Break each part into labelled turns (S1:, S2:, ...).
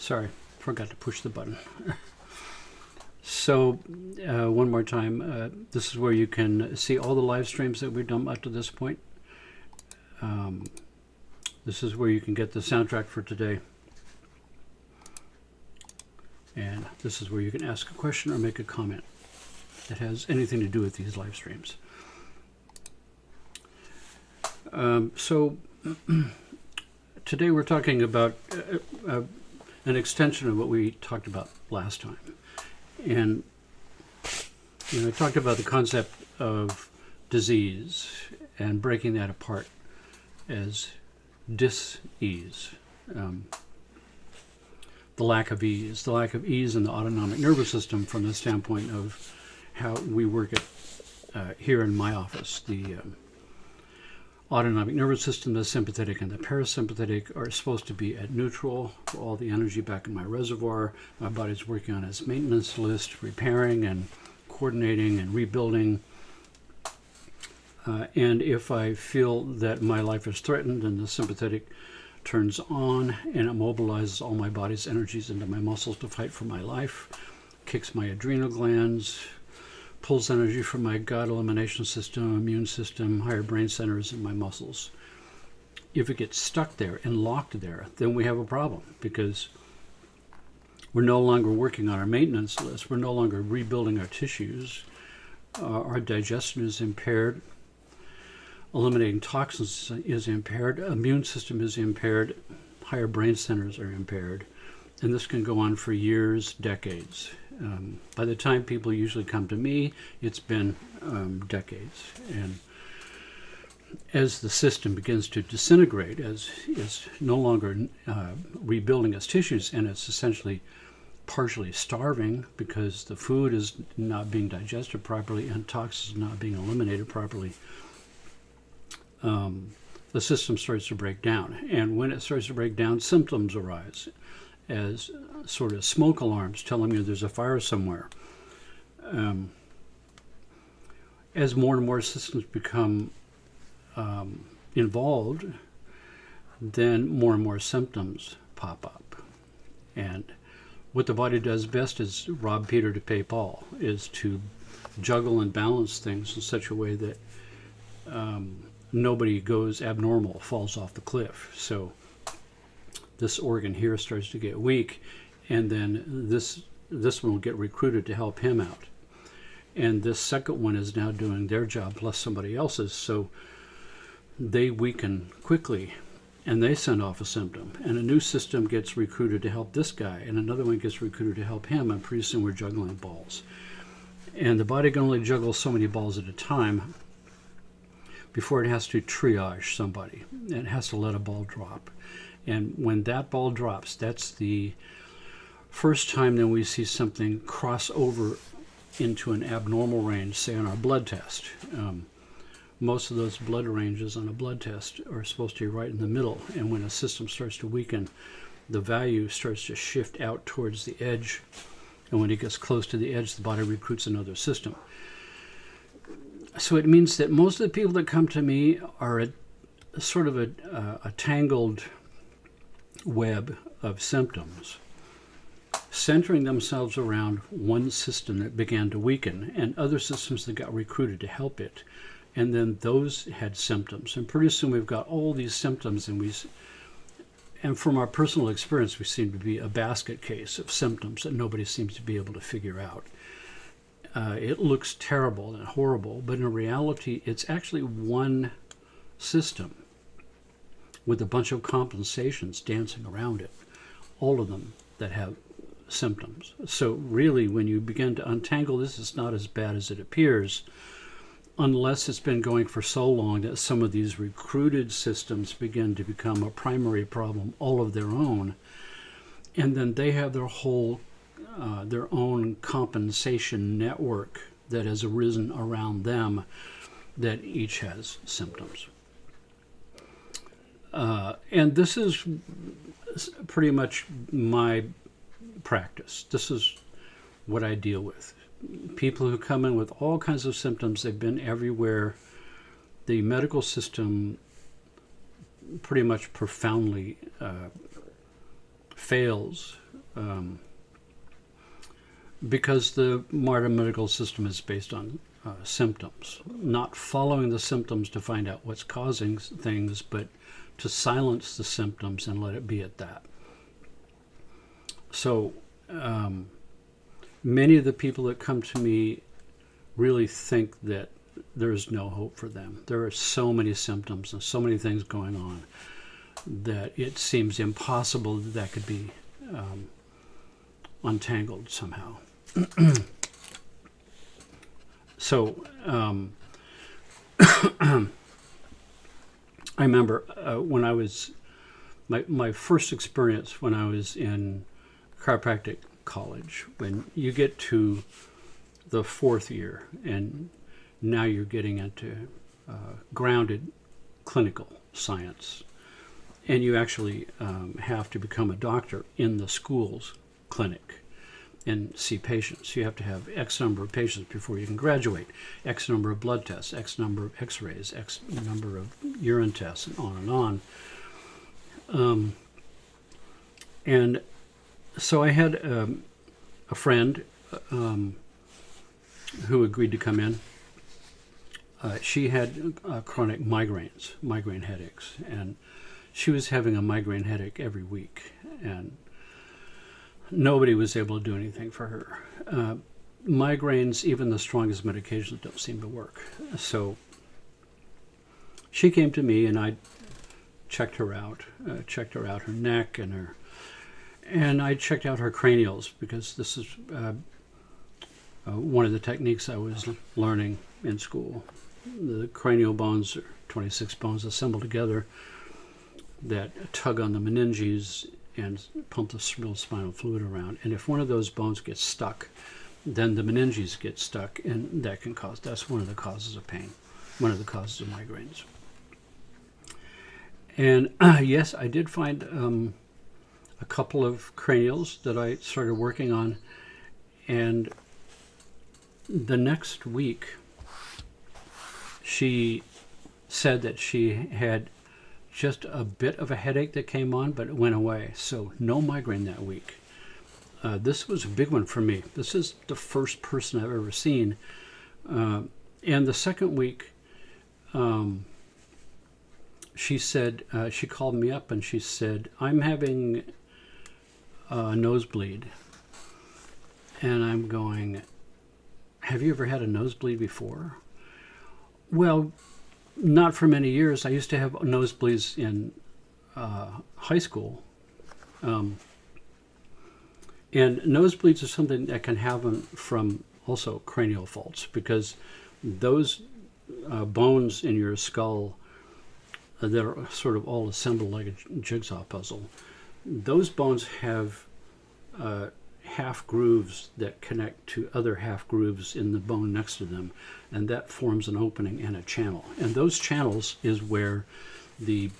S1: Sorry, forgot to push the button. So, one more time, this is where you can see all the live streams that we've done up to this point. This is where you can get the soundtrack for today. And this is where you can ask a question or make a comment that has anything to do with these live streams. So today we're talking about an extension of what we talked about last time. And I talked about the concept of disease and breaking that apart as dis-ease. The lack of ease in the autonomic nervous system from the standpoint of how we work it here in my office. The autonomic nervous system, the sympathetic and the parasympathetic, are supposed to be at neutral for all the energy back in my reservoir. My body's working on its maintenance list, repairing and coordinating and rebuilding. And if I feel that my life is threatened, then the sympathetic turns on and it mobilizes all my body's energies into my muscles to fight for my life, kicks my adrenal glands, pulls energy from my gut, elimination system, immune system, higher brain centers in my muscles. If it gets stuck there and locked there, then we have a problem, because we're no longer working on our maintenance list. We're no longer rebuilding our tissues. Our digestion is impaired. Eliminating toxins is impaired. Immune system is impaired. Higher brain centers are impaired. And this can go on for years, decades. By the time people usually come to me, it's been decades. And as the system begins to disintegrate, as it's no longer rebuilding its tissues, and it's essentially partially starving because the food is not being digested properly and toxins not being eliminated properly, the system starts to break down. And when it starts to break down, symptoms arise as sort of smoke alarms telling you there's a fire somewhere. As more and more systems become involved, then more and more symptoms pop up. And what the body does best is rob Peter to pay Paul, is to juggle and balance things in such a way that nobody goes abnormal, falls off the cliff. So this organ here starts to get weak, and then this one will get recruited to help him out. And this second one is now doing their job plus somebody else's, so they weaken quickly, and they send off a symptom. And a new system gets recruited to help this guy, and another one gets recruited to help him, and pretty soon we're juggling balls. And the body can only juggle so many balls at a time before it has to triage somebody. It has to let a ball drop. And when that ball drops, that's the first time then we see something cross over into an abnormal range, say on our blood test. Most of those blood ranges on a blood test are supposed to be right in the middle. And when a system starts to weaken, the value starts to shift out towards the edge. And when it gets close to the edge, the body recruits another system. So it means that most of the people that come to me are sort of a tangled web of symptoms, centering themselves around one system that began to weaken and other systems that got recruited to help it. And then those had symptoms. And pretty soon we've got all these symptoms, and from our personal experience, we seem to be a basket case of symptoms that nobody seems to be able to figure out. It looks terrible and horrible, but in reality, it's actually one system with a bunch of compensations dancing around it, all of them that have symptoms. So really, when you begin to untangle this, it's not as bad as it appears, unless it's been going for so long that some of these recruited systems begin to become a primary problem all of their own, and then they have their own compensation network that has arisen around them that each has symptoms. And this is pretty much my practice. This is what I deal with. People who come in with all kinds of symptoms, they've been everywhere. The medical system pretty much profoundly fails because the modern medical system is based on symptoms, not following the symptoms to find out what's causing things, but to silence the symptoms and let it be at that. So many of the people that come to me really think that there's no hope for them. There are so many symptoms and so many things going on that it seems impossible that could be untangled somehow. So I remember when I was, my first experience when I was in chiropractic college, when you get to the fourth year and now you're getting into grounded clinical science, and you actually have to become a doctor in the school's clinic and see patients. You have to have X number of patients before you can graduate, X number of blood tests, X number of x-rays, X number of urine tests, and on and on. And so I had a friend who agreed to come in. She had chronic migraine headaches, and she was having a migraine headache every week, and nobody was able to do anything for her. Migraines, even the strongest medications, don't seem to work. So she came to me, and I checked her out, her neck and I checked out her cranials, because this is one of the techniques I was learning in school. The cranial bones are 26 bones assembled together that tug on the meninges and pump the spinal fluid around. And if one of those bones gets stuck, then the meninges get stuck, and that's one of the causes of pain, one of the causes of migraines. And yes, I did find a couple of cranials that I started working on, and the next week she said that she had just a bit of a headache that came on, but it went away. So no migraine that week. This was a big one for me. This is the first person I've ever seen. And the second week, she said, she called me up and she said, I'm having a nosebleed. And I'm going, have you ever had a nosebleed before? Well, not for many years. I used to have nosebleeds in high school. And nosebleeds are something that can happen from also cranial faults, because those bones in your skull that are sort of all assembled like a jigsaw puzzle, those bones have half grooves that connect to other half grooves in the bone next to them, and that forms an opening and a channel. And those channels is where the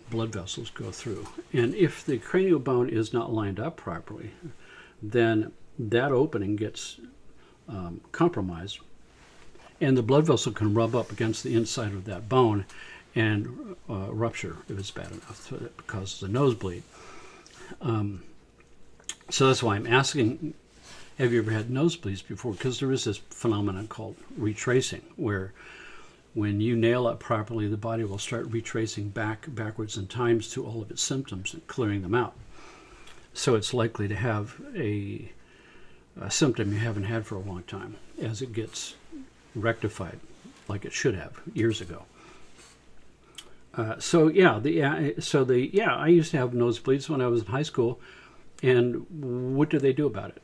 S1: blood vessels go through. And if the cranial bone is not lined up properly, then that opening gets compromised, and the blood vessel can rub up against the inside of that bone and rupture if it's bad enough. So it causes a nosebleed. So that's why I'm asking, have you ever had nosebleeds before? Because there is this phenomenon called retracing, where when you nail it properly, the body will start retracing backwards in times to all of its symptoms and clearing them out. So it's likely to have a symptom you haven't had for a long time as it gets rectified, like it should have years ago. I used to have nosebleeds when I was in high school. And what did they do about it?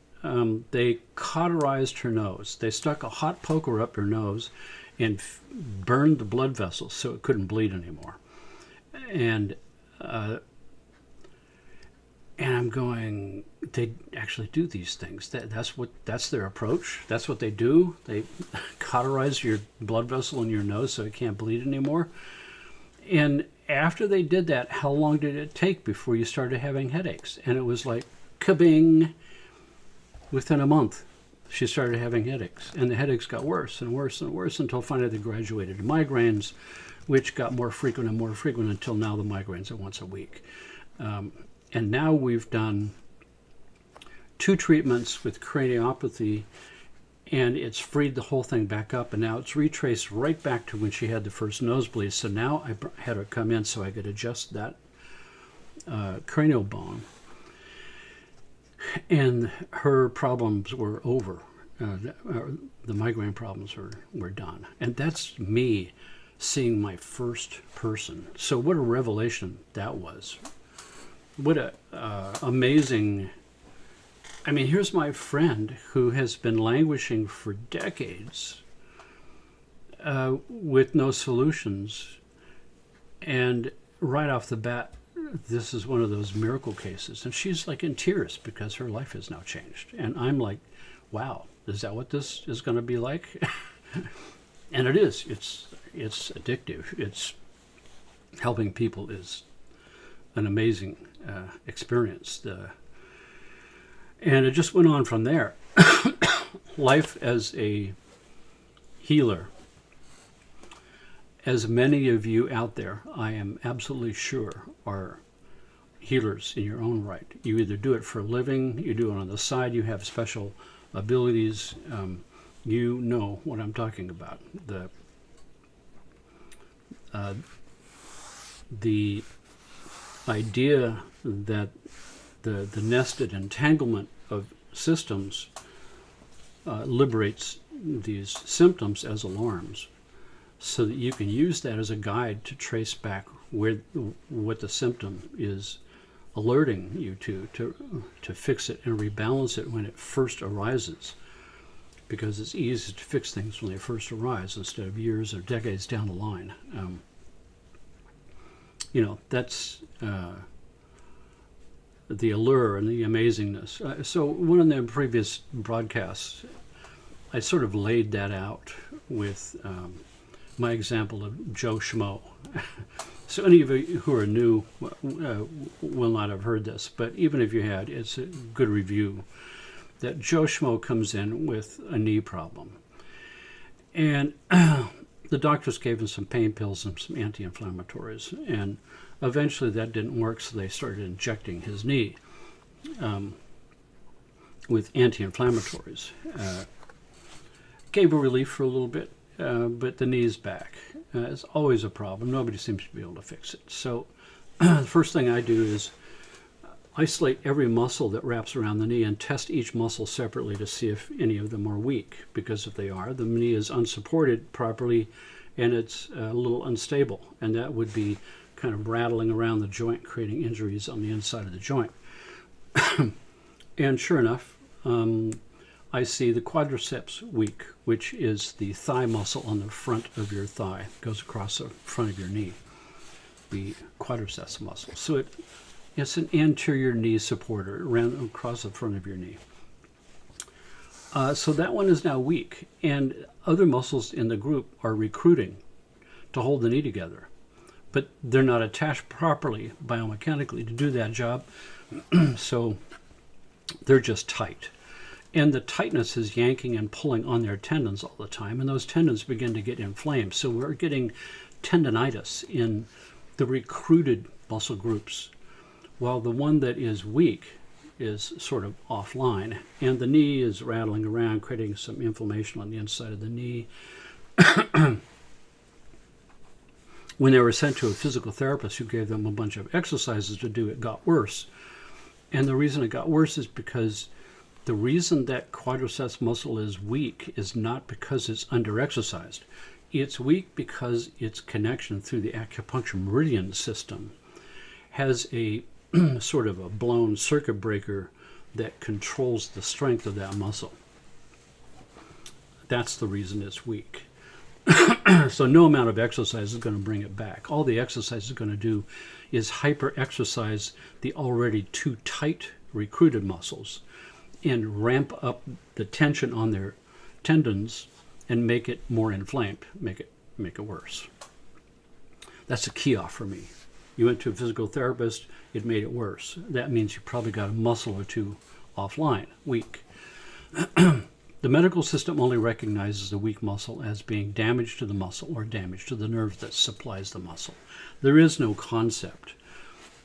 S1: They cauterized her nose. They stuck a hot poker up her nose and burned the blood vessels so it couldn't bleed anymore. And I'm going, they actually do these things. That's their approach. That's what they do. They cauterize your blood vessel in your nose so it can't bleed anymore. And after they did that, how long did it take before you started having headaches? And it was like, kabing! Within a month, she started having headaches. And the headaches got worse and worse and worse until finally they graduated to migraines, which got more frequent and more frequent until now the migraines are once a week. And now we've done 2 treatments with craniopathy, and it's freed the whole thing back up, and now it's retraced right back to when she had the first nosebleed. So now I had her come in so I could adjust that cranial bone, and her problems were over. The migraine problems were done. And that's me seeing my first person. So what a revelation that was. What a amazing... I mean, here's my friend who has been languishing for decades with no solutions. And right off the bat, this is one of those miracle cases. And she's like in tears because her life has now changed. And I'm like, wow, is that what this is going to be like? And it is. It's addictive. It's helping people is an amazing experience. And it just went on from there. Life as a healer. As many of you out there, I am absolutely sure, are healers in your own right. You either do it for a living, you do it on the side, you have special abilities. You know what I'm talking about. The idea that the nested entanglement of systems liberates these symptoms as alarms, so that you can use that as a guide to trace back what the symptom is alerting you to fix it and rebalance it when it first arises, because it's easy to fix things when they first arise instead of years or decades down the line. That's the allure and the amazingness. So one of the previous broadcasts, I sort of laid that out with my example of Joe Schmo. So any of you who are new will not have heard this, but even if you had, it's a good review. That Joe Schmo comes in with a knee problem. And the doctors gave him some pain pills and some anti-inflammatories. And eventually that didn't work, so they started injecting his knee with anti-inflammatories. Gave a relief for a little bit, but the knee's back. It's always a problem. Nobody seems to be able to fix it. So the first thing I do is isolate every muscle that wraps around the knee and test each muscle separately to see if any of them are weak. Because if they are, the knee is unsupported properly and it's a little unstable. And that would be kind of rattling around the joint, creating injuries on the inside of the joint. And sure enough, I see the quadriceps weak, which is the thigh muscle on the front of your thigh. It goes across the front of your knee, the quadriceps muscle. So it's an anterior knee supporter around across the front of your knee. So that one is now weak, and other muscles in the group are recruiting to hold the knee together, but they're not attached properly biomechanically to do that job, so they're just tight. And the tightness is yanking and pulling on their tendons all the time, and those tendons begin to get inflamed. So we're getting tendonitis in the recruited muscle groups, while the one that is weak is sort of offline, and the knee is rattling around, creating some inflammation on the inside of the knee. When they were sent to a physical therapist who gave them a bunch of exercises to do, it got worse. And the reason it got worse is because the reason that quadriceps muscle is weak is not because it's under-exercised. It's weak because its connection through the acupuncture meridian system has a sort of a blown circuit breaker that controls the strength of that muscle. That's the reason it's weak. So no amount of exercise is going to bring it back. All the exercise is going to do is hyper-exercise the already too tight recruited muscles and ramp up the tension on their tendons and make it more inflamed, make it worse. That's a key off for me. You went to a physical therapist, it made it worse. That means you probably got a muscle or two offline, weak. The medical system only recognizes the weak muscle as being damage to the muscle or damage to the nerve that supplies the muscle. There is no concept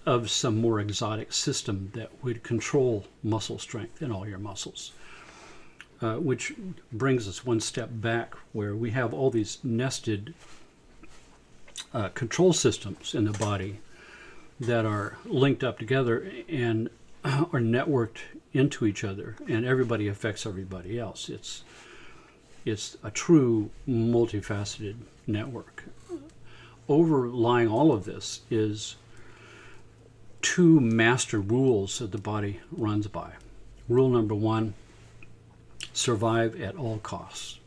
S1: of some more exotic system that would control muscle strength in all your muscles. Which brings us one step back, where we have all these nested control systems in the body that are linked up together and are networked into each other, and everybody affects everybody else. It's a true multifaceted network. Overlying all of this is two master rules that the body runs by. Rule number one: survive at all costs.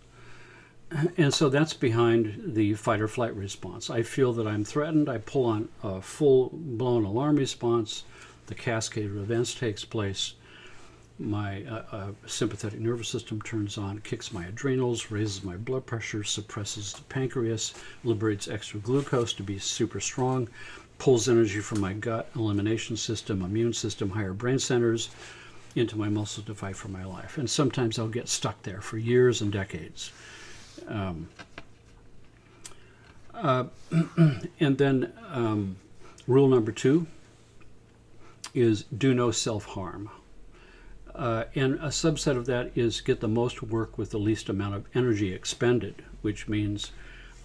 S1: And so that's behind the fight or flight response. I feel that I'm threatened, I pull on a full-blown alarm response, the cascade of events takes place, my sympathetic nervous system turns on, kicks my adrenals, raises my blood pressure, suppresses the pancreas, liberates extra glucose to be super strong, pulls energy from my gut, elimination system, immune system, higher brain centers, into my muscles to fight for my life. And sometimes I'll get stuck there for years and decades. And then rule number two is do no self-harm. And a subset of that is get the most work with the least amount of energy expended, which means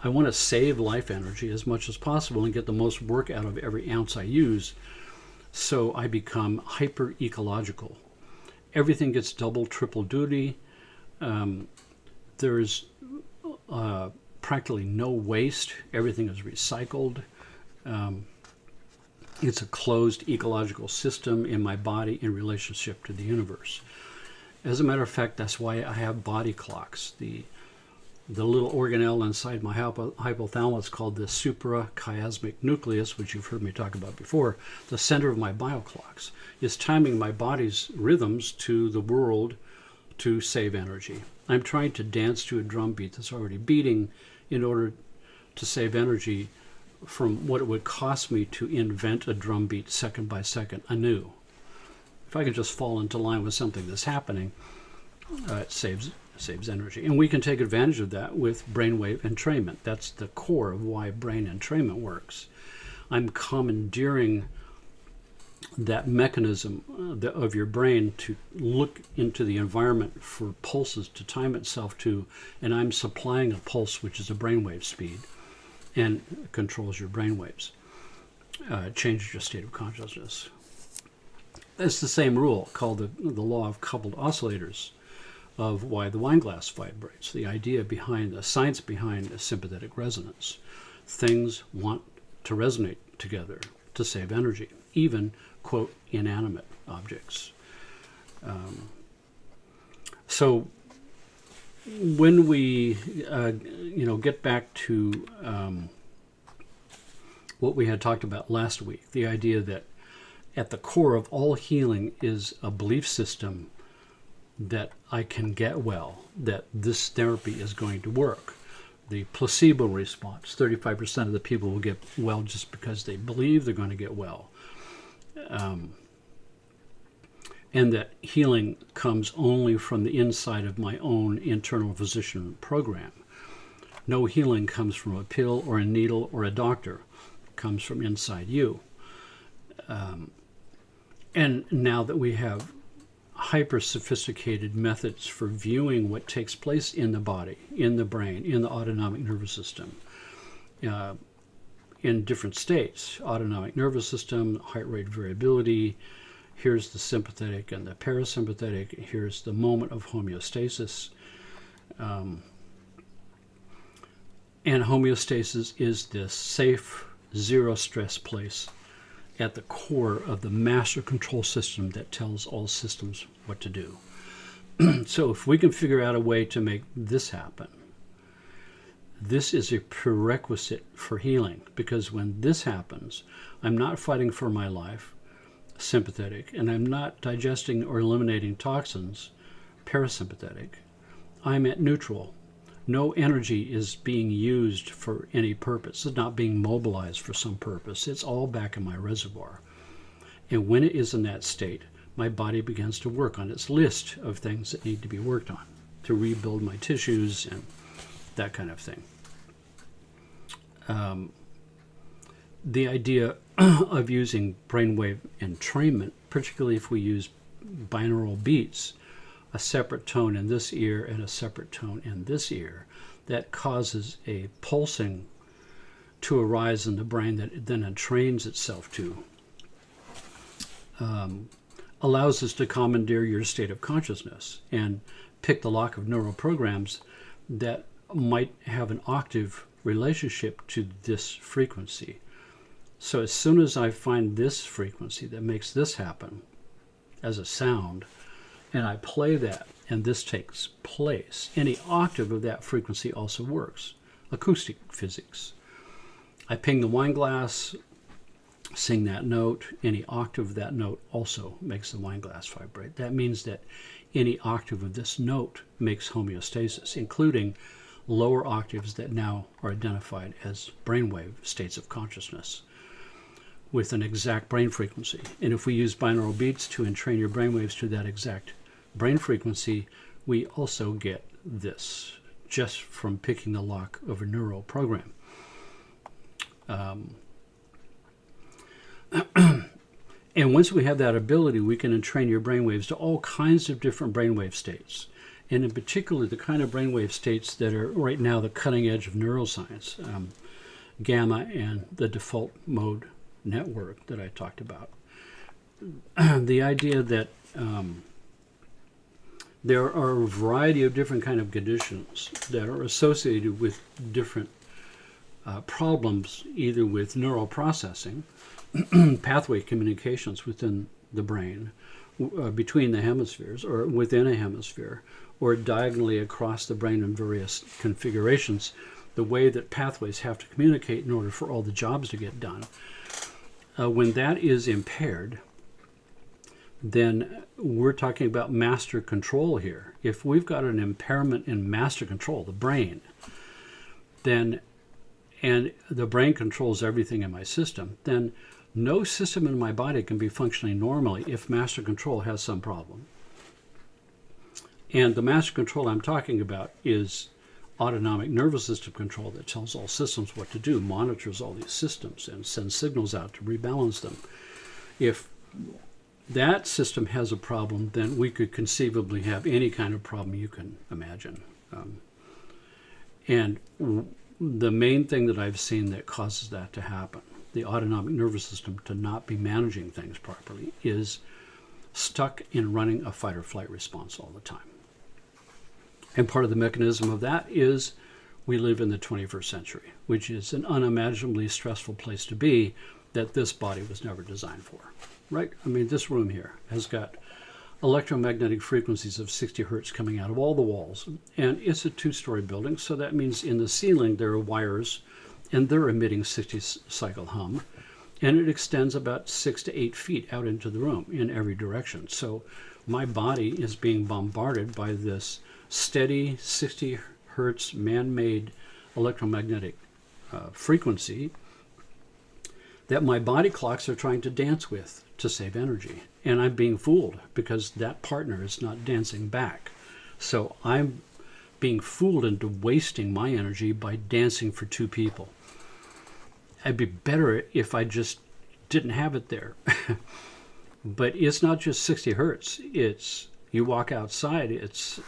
S1: I want to save life energy as much as possible and get the most work out of every ounce I use, so I become hyper-ecological. Everything gets double, triple duty. There's practically no waste. Everything is recycled. It's a closed ecological system in my body in relationship to the universe. As a matter of fact, that's why I have body clocks. The little organelle inside my hypothalamus, called the suprachiasmatic nucleus, which you've heard me talk about before, the center of my bioclocks, is timing my body's rhythms to the world to save energy. I'm trying to dance to a drum beat that's already beating in order to save energy from what it would cost me to invent a drum beat second by second anew. If I can just fall into line with something that's happening, it saves energy. And we can take advantage of that with brainwave entrainment. That's the core of why brain entrainment works. I'm commandeering that mechanism of your brain to look into the environment for pulses to time itself to, and I'm supplying a pulse which is a brainwave speed and controls your brainwaves, changes your state of consciousness. It's the same rule called the law of coupled oscillators, of why the wine glass vibrates, the idea behind the science behind a sympathetic resonance. Things want to resonate together to save energy, even, quote, inanimate objects. So when we get back to what we had talked about last week, the idea that at the core of all healing is a belief system that I can get well, that this therapy is going to work. The placebo response, 35% of the people will get well just because they believe they're going to get well. And that healing comes only from the inside of my own internal physician program. No healing comes from a pill or a needle or a doctor. It comes from inside you. And now that we have hyper-sophisticated methods for viewing what takes place in the body, in the brain, in the autonomic nervous system, in different states, autonomic nervous system, heart rate variability, here's the sympathetic and the parasympathetic, here's the moment of homeostasis. And homeostasis is this safe, zero-stress place at the core of the master control system that tells all systems what to do. So if we can figure out a way to make this happen, this is a prerequisite for healing, because when this happens, I'm not fighting for my life, sympathetic, and I'm not digesting or eliminating toxins, parasympathetic. I'm at neutral. No energy is being used for any purpose. It's not being mobilized for some purpose. It's all back in my reservoir. And when it is in that state, my body begins to work on its list of things that need to be worked on to rebuild my tissues and that kind of thing. the idea of using brainwave entrainment, particularly if we use binaural beats, a separate tone in this ear and a separate tone in this ear, that causes a pulsing to arise in the brain that it then entrains itself to, allows us to commandeer your state of consciousness and pick the lock of neural programs that might have an octave relationship to this frequency. So as soon as I find this frequency that makes this happen as a sound, and I play that, and this takes place, any octave of that frequency also works. Acoustic physics. I ping the wine glass, sing that note, any octave of that note also makes the wine glass vibrate. That means that any octave of this note makes homeostasis, including lower octaves that now are identified as brainwave states of consciousness with an exact brain frequency. And if we use binaural beats to entrain your brainwaves to that exact brain frequency, we also get this just from picking the lock of a neural program. And once we have that ability, we can entrain your brainwaves to all kinds of different brainwave states. And in particular, the kind of brainwave states that are right now the cutting edge of neuroscience, gamma and the default mode network that I talked about. The idea that there are a variety of different kind of conditions that are associated with different problems, either with neural processing, pathway communications within the brain, between the hemispheres, or within a hemisphere, or diagonally across the brain in various configurations, the way that pathways have to communicate in order for all the jobs to get done. When that is impaired, then we're talking about master control here. If we've got an impairment in master control, the brain, then, and the brain controls everything in my system, then no system in my body can be functioning normally if master control has some problem. And the master control I'm talking about is autonomic nervous system control that tells all systems what to do, monitors all these systems, and sends signals out to rebalance them. If that system has a problem, then we could conceivably have any kind of problem you can imagine. And the main thing that I've seen that causes that to happen, the autonomic nervous system to not be managing things properly, is stuck in running a fight or flight response all the time. And part of the mechanism of that is we live in the 21st century, which is an unimaginably stressful place to be that this body was never designed for, right? I mean, this room here has got electromagnetic frequencies of 60 hertz coming out of all the walls. And it's a two-story building, so that means in the ceiling there are wires, and they're emitting 60 cycle hum. And it extends about 6 to 8 feet out into the room in every direction. So my body is being bombarded by this steady 60 hertz man-made electromagnetic frequency that my body clocks are trying to dance with to save energy. And I'm being fooled because that partner is not dancing back. So I'm being fooled into wasting my energy by dancing for two people. I'd be better if I just didn't have it there. But it's not just 60 hertz. It's, you walk outside, it's,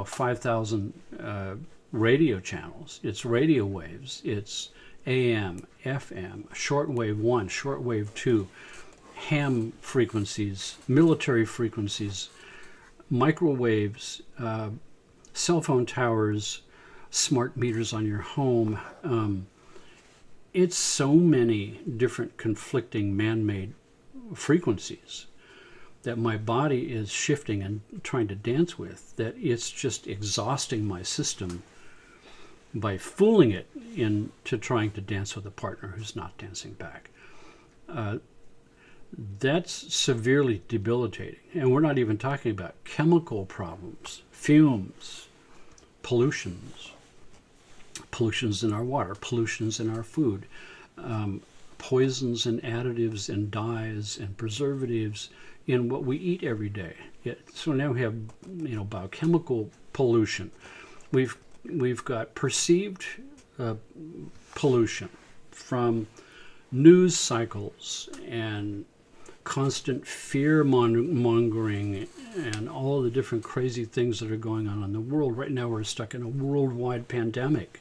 S1: 5,000 radio channels. It's radio waves. It's AM, FM, shortwave 1, shortwave 2, ham frequencies, military frequencies, microwaves, cell phone towers, smart meters on your home. It's so many different conflicting man-made frequencies that my body is shifting and trying to dance with, that it's just exhausting my system by fooling it into trying to dance with a partner who's not dancing back. That's severely debilitating. And we're not even talking about chemical problems, fumes, pollutions in our water, pollutions in our food, poisons and additives and dyes and preservatives in what we eat every day. So now we have, biochemical pollution. We've got perceived pollution from news cycles and constant fear mongering and all the different crazy things that are going on in the world. Right now we're stuck in a worldwide pandemic.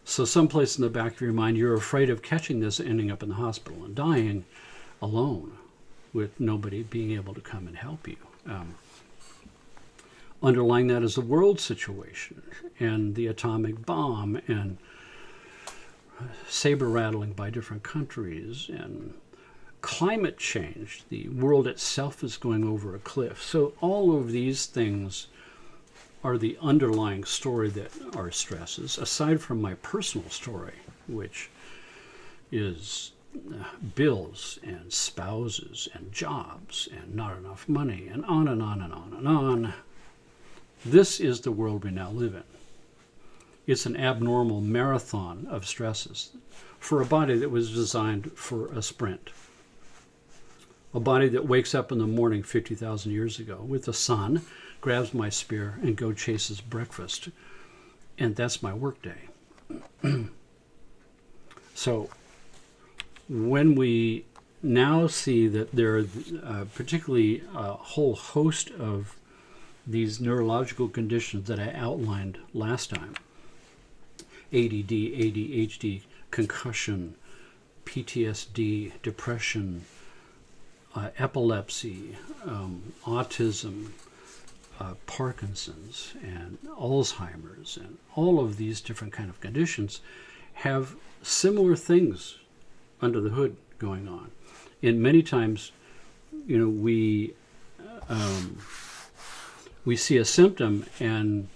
S1: So someplace in the back of your mind, you're afraid of catching this, ending up in the hospital and dying alone with nobody being able to come and help you. Underlying that is the world situation and the atomic bomb and saber rattling by different countries and climate change. The world itself is going over a cliff. So all of these things are the underlying story that are stresses, aside from my personal story, which is bills and spouses and jobs and not enough money and on and on and on and on. This is the world we now live in. It's an abnormal marathon of stresses for a body that was designed for a sprint. A body that wakes up in the morning 50,000 years ago with the sun, grabs my spear, and go chases breakfast. And that's my work day. So when we now see that there are particularly a whole host of these neurological conditions that I outlined last time, ADD, ADHD, concussion, PTSD, depression, epilepsy, autism, Parkinson's, and Alzheimer's, and all of these different kind of conditions have similar things under the hood going on. And many times, we see a symptom, and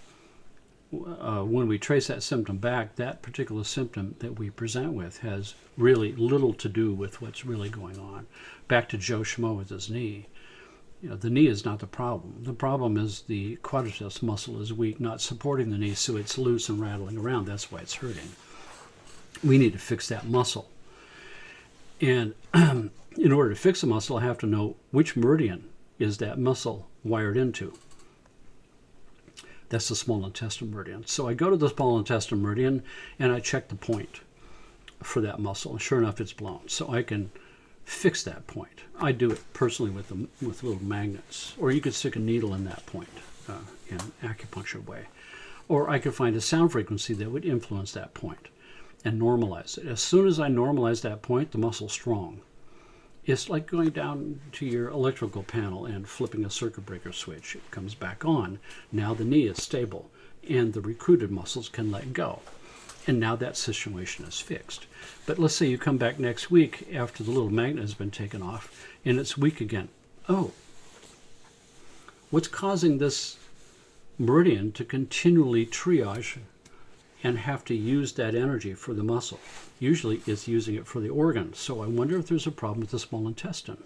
S1: when we trace that symptom back, that particular symptom that we present with has really little to do with what's really going on. Back to Joe Schmo with his knee. The knee is not the problem. The problem is the quadriceps muscle is weak, not supporting the knee, so it's loose and rattling around. That's why it's hurting. We need to fix that muscle. And in order to fix a muscle, I have to know which meridian is that muscle wired into. That's the small intestine meridian. So I go to the small intestine meridian and I check the point for that muscle. And sure enough, it's blown. So I can fix that point. I do it personally with little magnets. Or you could stick a needle in that point in an acupuncture way. Or I could find a sound frequency that would influence that point and normalize it. As soon as I normalize that point, the muscle's strong. It's like going down to your electrical panel and flipping a circuit breaker switch. It comes back on. Now the knee is stable and the recruited muscles can let go. And now that situation is fixed. But let's say you come back next week after the little magnet has been taken off and it's weak again. Oh, what's causing this meridian to continually triage and have to use that energy for the muscle? Usually it's using it for the organ. So I wonder if there's a problem with the small intestine,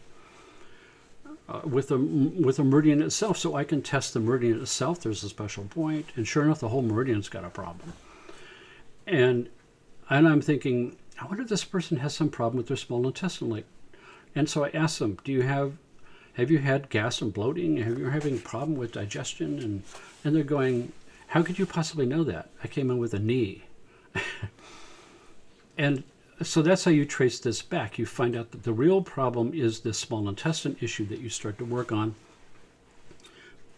S1: with the meridian itself. So I can test the meridian itself. There's a special point, and sure enough, the whole meridian's got a problem. And I'm thinking, I wonder if this person has some problem with their small intestine. And so I asked them, have you had gas and bloating? Have you having a problem with digestion? And they're going, how could you possibly know that? I came in with a knee. And so that's how you trace this back. You find out that the real problem is this small intestine issue that you start to work on,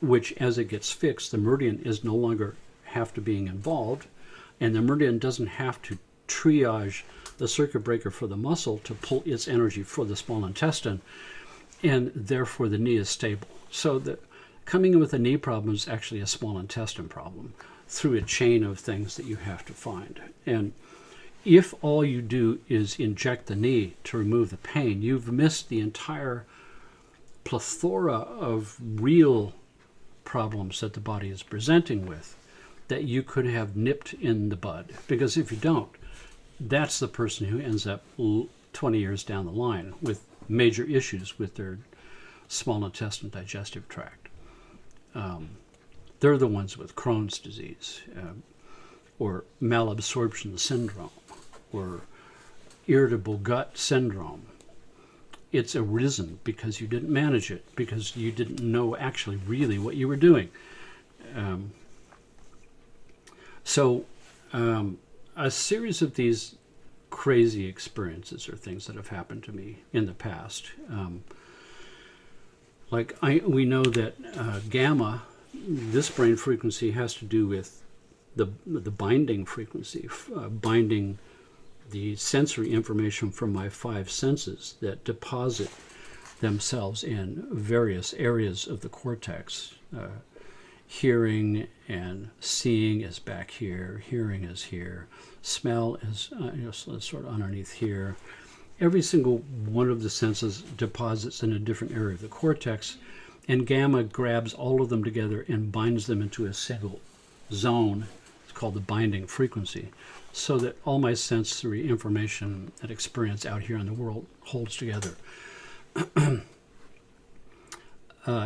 S1: which as it gets fixed, the meridian is no longer have to being involved, and the meridian doesn't have to triage the circuit breaker for the muscle to pull its energy for the small intestine, and therefore the knee is stable. So coming in with a knee problem is actually a small intestine problem through a chain of things that you have to find. And if all you do is inject the knee to remove the pain, you've missed the entire plethora of real problems that the body is presenting with that you could have nipped in the bud. Because if you don't, that's the person who ends up 20 years down the line with major issues with their small intestine digestive tract. They're the ones with Crohn's disease or malabsorption syndrome or irritable gut syndrome. It's arisen because you didn't manage it, because you didn't know actually really what you were doing. So a series of these crazy experiences or things that have happened to me in the past. We know that gamma, this brain frequency, has to do with the binding frequency, binding the sensory information from my five senses that deposit themselves in various areas of the cortex. Hearing and seeing is back here, hearing is here, smell is sort of underneath here. Every single one of the senses deposits in a different area of the cortex, and gamma grabs all of them together and binds them into a single zone. It's called the binding frequency, so that all my sensory information and experience out here in the world holds together.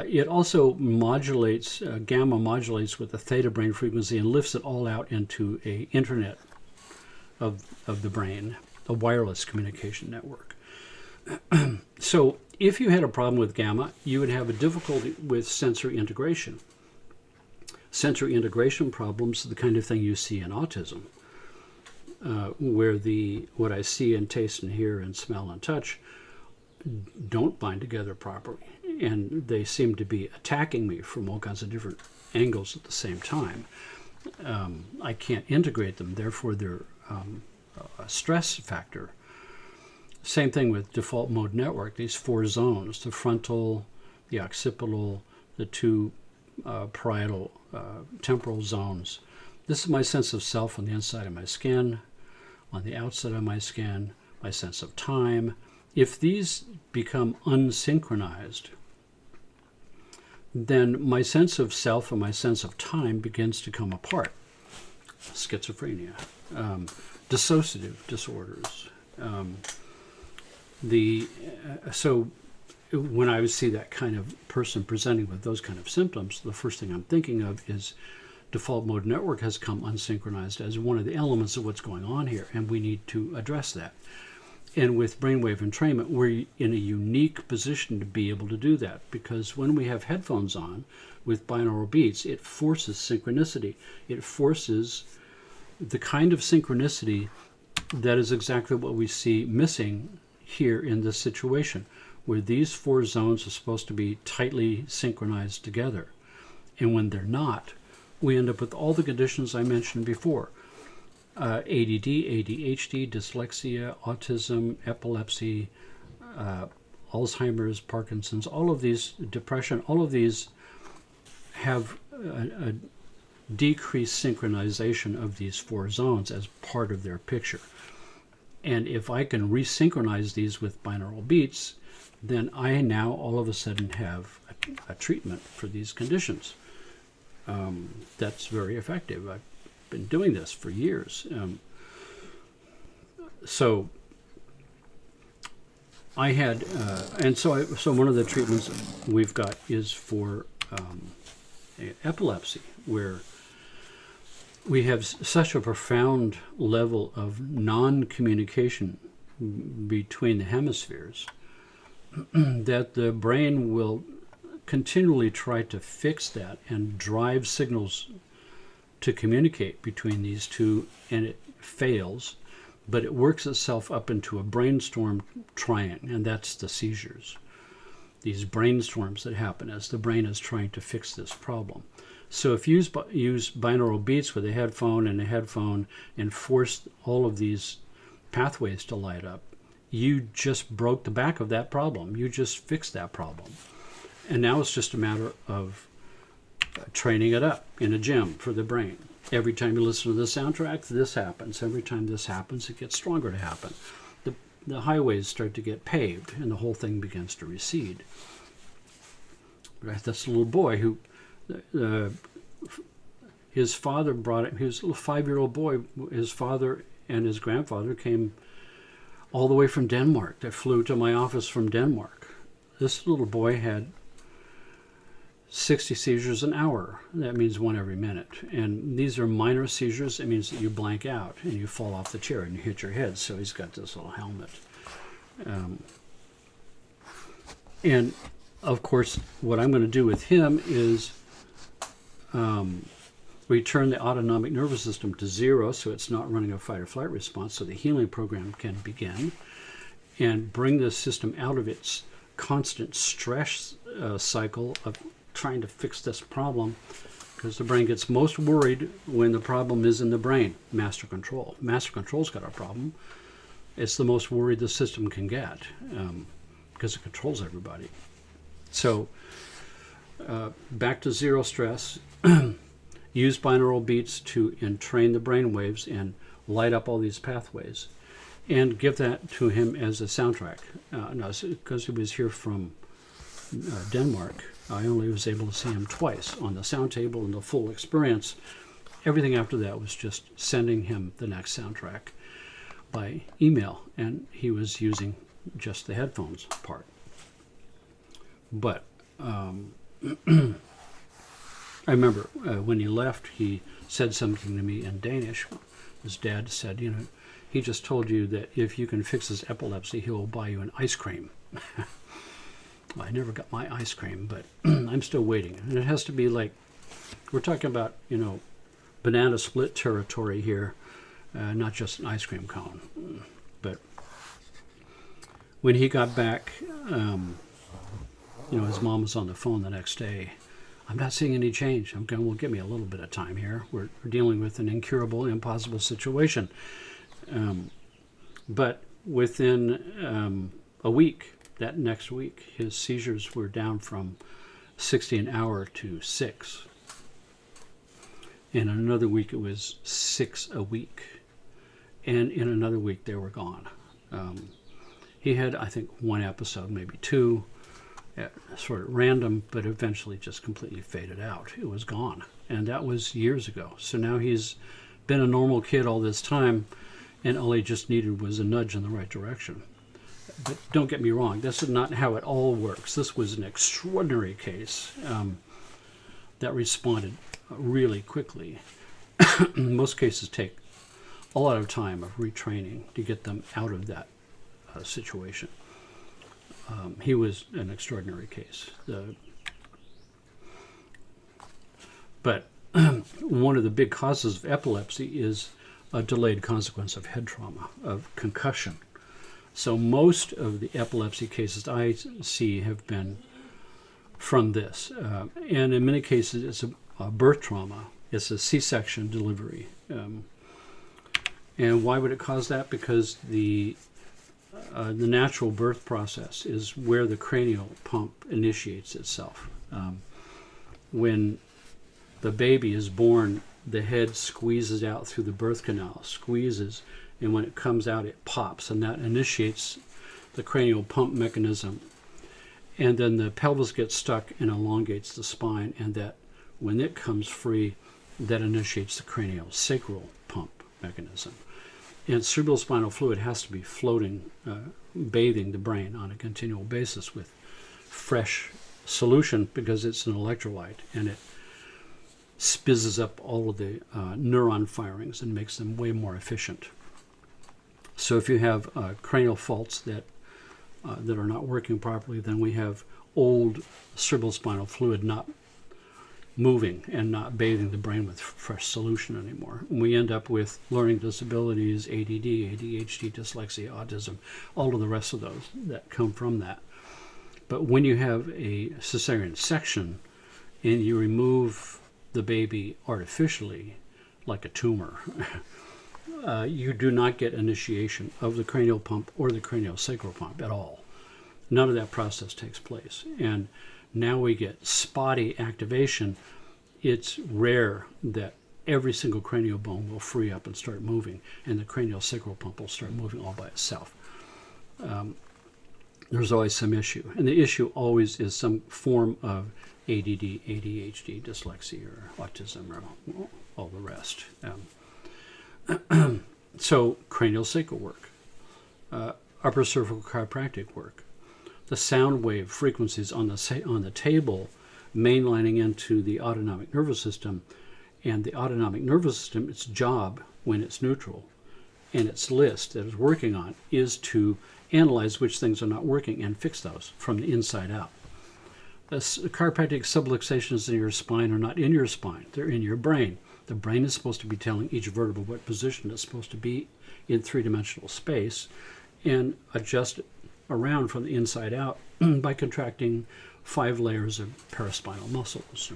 S1: It also modulates, gamma modulates with the theta brain frequency and lifts it all out into a internet of the brain, a wireless communication network. So if you had a problem with gamma, you would have a difficulty with sensory integration. Sensory integration problems are the kind of thing you see in autism, where what I see and taste and hear and smell and touch don't bind together properly, and they seem to be attacking me from all kinds of different angles at the same time. I can't integrate them, therefore they're a stress factor. Same thing with default mode network, these four zones, the frontal, the occipital, the two parietal temporal zones. This is my sense of self on the inside of my skin, on the outside of my skin, my sense of time. If these become unsynchronized, then my sense of self and my sense of time begins to come apart. Schizophrenia, dissociative disorders. So when I see that kind of person presenting with those kind of symptoms, the first thing I'm thinking of is default mode network has come unsynchronized as one of the elements of what's going on here, and we need to address that. And with brainwave entrainment, we're in a unique position to be able to do that, because when we have headphones on with binaural beats, it forces synchronicity. It forces the kind of synchronicity that is exactly what we see missing here in this situation, where these four zones are supposed to be tightly synchronized together. And when they're not, we end up with all the conditions I mentioned before. ADD, ADHD, dyslexia, autism, epilepsy, Alzheimer's, Parkinson's, all of these, depression, all of these have a decreased synchronization of these four zones as part of their picture. And if I can resynchronize these with binaural beats, then I now all of a sudden have a treatment for these conditions. That's very effective. I've been doing this for years. So I had, so one of the treatments we've got is for epilepsy, where we have such a profound level of non-communication between the hemispheres that the brain will continually try to fix that and drive signals to communicate between these two, and it fails, but it works itself up into a brainstorm triangle, and that's the seizures. These brainstorms that happen as the brain is trying to fix this problem. So if you use binaural beats with a headphone and force all of these pathways to light up, you just broke the back of that problem. You just fixed that problem. And now it's just a matter of training it up in a gym for the brain. Every time you listen to the soundtrack, this happens. Every time this happens, it gets stronger to happen. The highways start to get paved, and the whole thing begins to recede. Right? That's a little boy who, his father brought him, he was a little 5-year-old boy. His father and his grandfather came all the way from Denmark. They flew to my office from Denmark. This little boy had 60 seizures an hour. That means one every minute. And these are minor seizures. It means that you blank out and you fall off the chair and you hit your head. So he's got this little helmet. And of course, what I'm going to do with him is We turn the autonomic nervous system to 0 so it's not running a fight or flight response so the healing program can begin, and bring the system out of its constant stress cycle of trying to fix this problem, because the brain gets most worried when the problem is in the brain. Master control. Master control's got a problem. It's the most worried the system can get because it controls everybody. So back to 0 stress. Use binaural beats to entrain the brain waves and light up all these pathways, and give that to him as a soundtrack. Because he was here from Denmark, I only was able to see him twice on the sound table and the full experience. Everything after that was just sending him the next soundtrack by email, and he was using just the headphones part. But I remember when he left, he said something to me in Danish. His dad said, he just told you that if you can fix his epilepsy, he will buy you an ice cream. I never got my ice cream, but I'm still waiting. And it has to be like, we're talking about, banana split territory here, not just an ice cream cone. But when he got back, his mom was on the phone the next day. I'm not seeing any change. I'm going, well, give me a little bit of time here. We're dealing with an incurable, impossible situation. But within a week, that next week, his seizures were down from 60 an hour to 6. And in another week, it was 6 a week. And in another week, they were gone. He had, I think, 1 episode, maybe 2, sort of random, but eventually just completely faded out. It was gone. And that was years ago. So now he's been a normal kid all this time, and all he just needed was a nudge in the right direction. But don't get me wrong, this is not how it all works. This was an extraordinary case that responded really quickly. Most cases take a lot of time of retraining to get them out of that situation. He was an extraordinary case. But one of the big causes of epilepsy is a delayed consequence of head trauma, of concussion. So most of the epilepsy cases I see have been from this. And in many cases, it's a birth trauma. It's a C-section delivery. And why would it cause that? Because the natural birth process is where the cranial pump initiates itself. When the baby is born, the head squeezes out through the birth canal, squeezes, and when it comes out, it pops, and that initiates the cranial pump mechanism. And then the pelvis gets stuck and elongates the spine, and that when it comes free, that initiates the cranial sacral pump mechanism. And cerebrospinal fluid has to be floating, bathing the brain on a continual basis with fresh solution, because it's an electrolyte, and it spizzes up all of the neuron firings and makes them way more efficient. So if you have cranial faults that are not working properly, then we have old cerebrospinal fluid not moving and not bathing the brain with fresh solution anymore. And we end up with learning disabilities, ADD, ADHD, dyslexia, autism, all of the rest of those that come from that. But when you have a cesarean section and you remove the baby artificially, like a tumor, you do not get initiation of the cranial pump or the craniosacral pump at all. None of that process takes place. And now we get spotty activation. It's rare that every single cranial bone will free up and start moving, and the craniosacral pump will start moving all by itself. There's always some issue. And the issue always is some form of ADD, ADHD, dyslexia, or autism, or all the rest. So craniosacral work, upper cervical chiropractic work, the sound wave frequencies on the table mainlining into the autonomic nervous system, and the autonomic nervous system, its job when it's neutral, and its list that it's working on is to analyze which things are not working and fix those from the inside out. The chiropractic subluxations in your spine are not in your spine, they're in your brain. The brain is supposed to be telling each vertebra what position it's supposed to be in three-dimensional space and adjust it around from the inside out by contracting 5 layers of paraspinal muscles.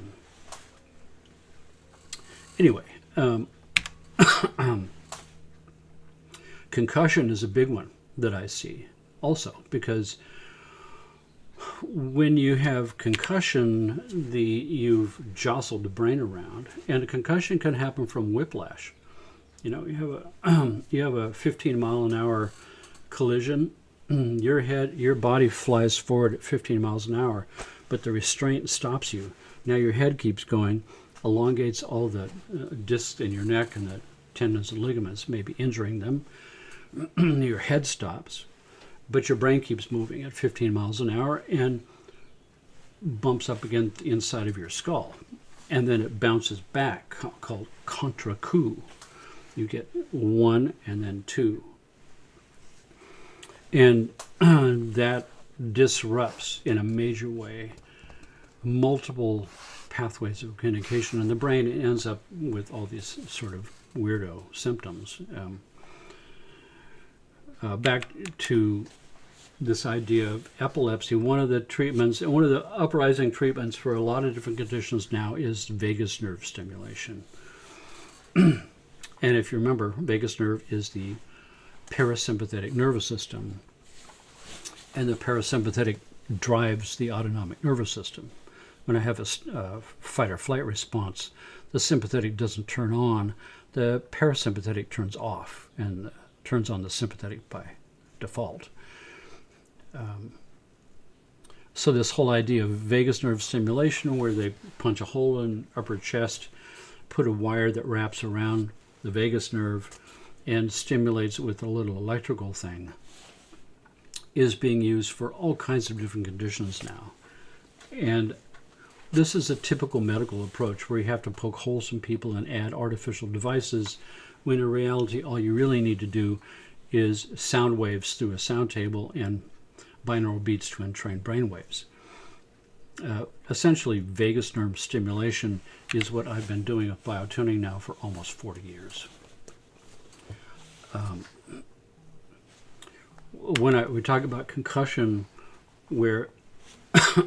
S1: Anyway, concussion is a big one that I see also, because when you have concussion, you've jostled the brain around, and a concussion can happen from whiplash. You have a 15-mile-an-hour collision. Your body flies forward at 15 miles an hour, but the restraint stops you. Now your head keeps going, elongates all the discs in your neck and the tendons and ligaments, maybe injuring them. Your head stops, but your brain keeps moving at 15 miles an hour and bumps up against the inside of your skull. And then it bounces back, called contre-coup. You get 1 and then 2. And that disrupts in a major way multiple pathways of communication in the brain. It ends up with all these sort of weirdo symptoms. Back to this idea of epilepsy, one of the uprising treatments for a lot of different conditions now is vagus nerve stimulation. And if you remember, vagus nerve is the parasympathetic nervous system, and the parasympathetic drives the autonomic nervous system. When I have a fight or flight response, the sympathetic doesn't turn on, the parasympathetic turns off and turns on the sympathetic by default. So this whole idea of vagus nerve stimulation, where they punch a hole in upper chest, put a wire that wraps around the vagus nerve and stimulates it with a little electrical thing, is being used for all kinds of different conditions now. And this is a typical medical approach where you have to poke holes in people and add artificial devices, when in reality all you really need to do is sound waves through a sound table and binaural beats to entrain brain waves. Essentially, vagus nerve stimulation is what I've been doing with biotuning now for almost 40 years. When we talk about concussion, where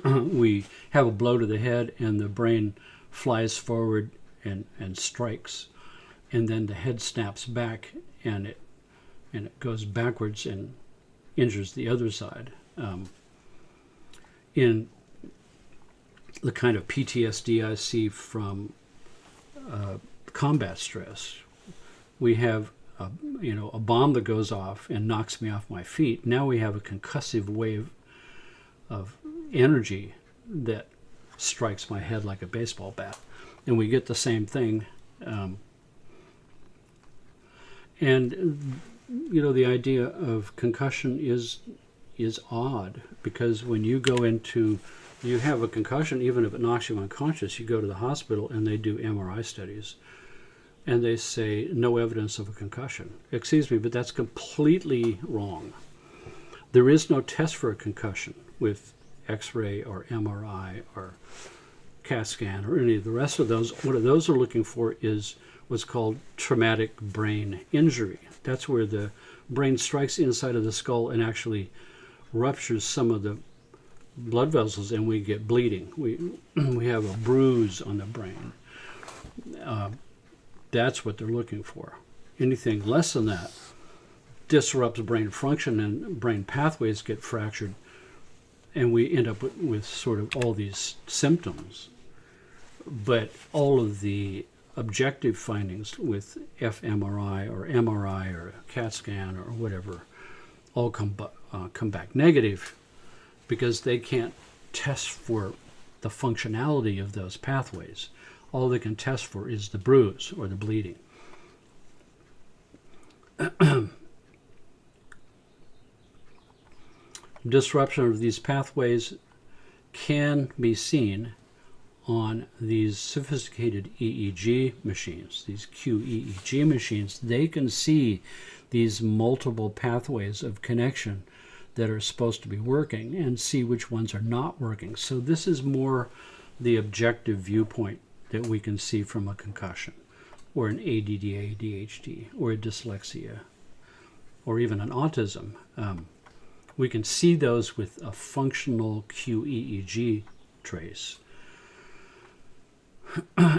S1: we have a blow to the head and the brain flies forward and strikes, and then the head snaps back and it goes backwards and injures the other side. In the kind of PTSD I see from combat stress, we have a bomb that goes off and knocks me off my feet. Now we have a concussive wave of energy that strikes my head like a baseball bat, and we get the same thing. And the idea of concussion is odd, because when you have a concussion, even if it knocks you unconscious, you go to the hospital and they do MRI studies, and they say no evidence of a concussion. Excuse me, but that's completely wrong. There is no test for a concussion with X-ray or MRI or CAT scan or any of the rest of those. What those are looking for is what's called traumatic brain injury. That's where the brain strikes inside of the skull and actually ruptures some of the blood vessels, and we get bleeding. We have a bruise on the brain. That's what they're looking for. Anything less than that disrupts brain function, and brain pathways get fractured, and we end up with sort of all these symptoms. But all of the objective findings with fMRI or MRI or CAT scan or whatever all come back negative, because they can't test for the functionality of those pathways. All they can test for is the bruise or the bleeding. Disruption of these pathways can be seen on these sophisticated EEG machines, these QEEG machines. They can see these multiple pathways of connection that are supposed to be working and see which ones are not working. So this is more the objective viewpoint that we can see from a concussion. or an ADD, ADHD, or a dyslexia, or even an autism. We can see those with a functional QEEG trace.